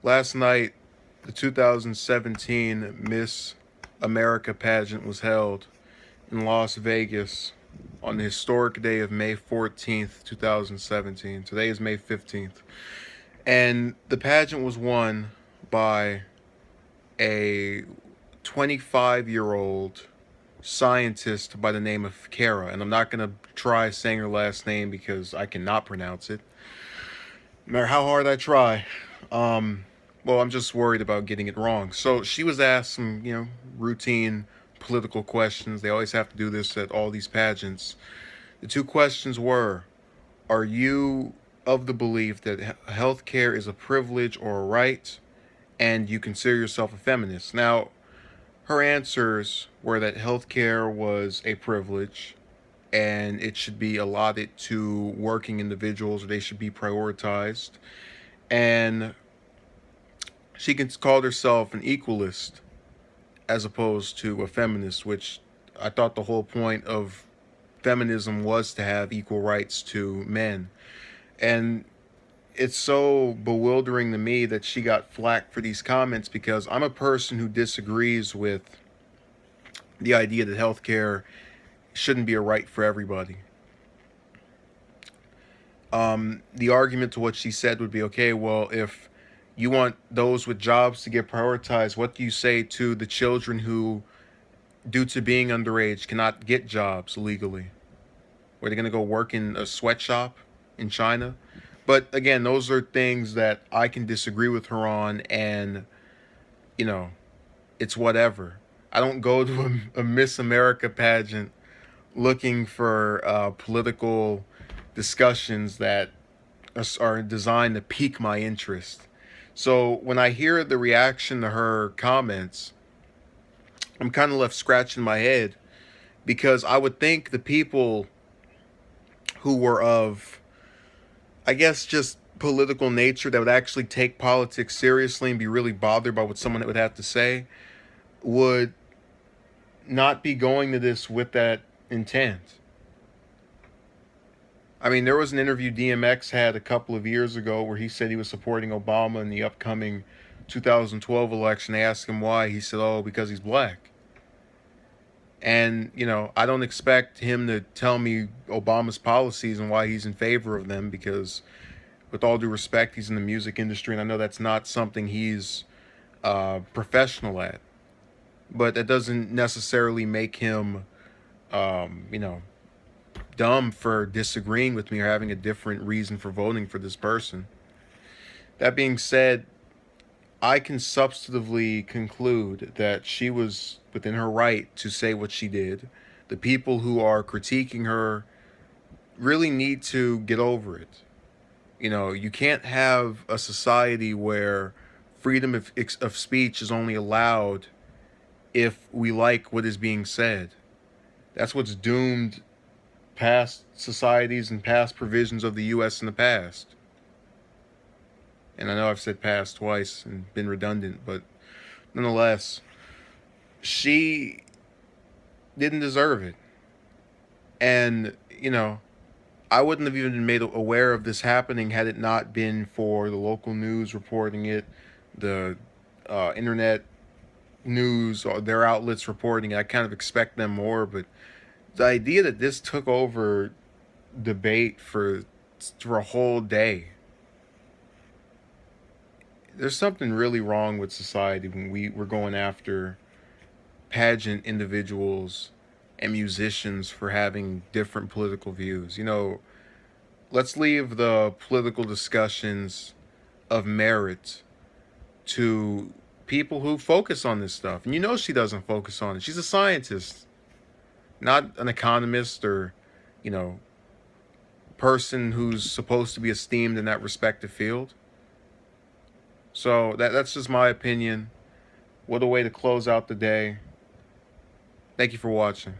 Last night, the 2017 Miss America pageant was held in Las Vegas on the historic day of May 14th, 2017. Today is May 15th. And the pageant was won by a 25-year-old scientist by the name of Kara. And I'm not going to try saying her last name because I cannot pronounce it, no matter how hard I try. Well, I'm just worried about getting it wrong. So she was asked some, routine political questions. They always have to do this at all these pageants. The two questions were: are you of the belief that healthcare is a privilege or a right, and you consider yourself a feminist? Now, her answers were that healthcare was a privilege and it should be allotted to working individuals, or they should be prioritized. And she called herself an equalist as opposed to a feminist, which I thought the whole point of feminism was to have equal rights to men. And it's so bewildering to me that she got flack for these comments, because I'm a person who disagrees with the idea that healthcare shouldn't be a right for everybody. The argument to what she said would be, okay, well, if you want those with jobs to get prioritized, what do you say to the children who, due to being underage, cannot get jobs legally? Were they going to go work in a sweatshop in China? But again, those are things that I can disagree with her on, and, it's whatever. I don't go to a Miss America pageant looking for political discussions that are designed to pique my interest. So when I hear the reaction to her comments, I'm kind of left scratching my head, because I would think the people who were of, I guess, just political nature, that would actually take politics seriously and be really bothered by what someone would have to say, would not be going to this with that intent. I mean, there was an interview DMX had a couple of years ago where he said he was supporting Obama in the upcoming 2012 election. They asked him why. He said, oh, because he's black. And, I don't expect him to tell me Obama's policies and why he's in favor of them, because, with all due respect, he's in the music industry, and I know that's not something he's professional at. But that doesn't necessarily make him, dumb for disagreeing with me or having a different reason for voting for this person. That being said, I can substantively conclude that she was within her right to say what she did. The people who are critiquing her really need to get over it. You can't have a society where freedom of speech is only allowed if we like what is being said. That's what's doomed past societies and past provisions of the U.S. in the past. And I know I've said past twice and been redundant, but nonetheless, she didn't deserve it. And, I wouldn't have even been made aware of this happening had it not been for the local news reporting it, the internet news, or their outlets reporting it. I kind of expect them more, but the idea that this took over debate for a whole day, there's something really wrong with society when we're going after pageant individuals and musicians for having different political views. Let's leave the political discussions of merit to people who focus on this stuff. And she doesn't focus on it. She's a scientist, not an economist or, person who's supposed to be esteemed in that respective field. So that's just my opinion. What a way to close out the day. Thank you for watching.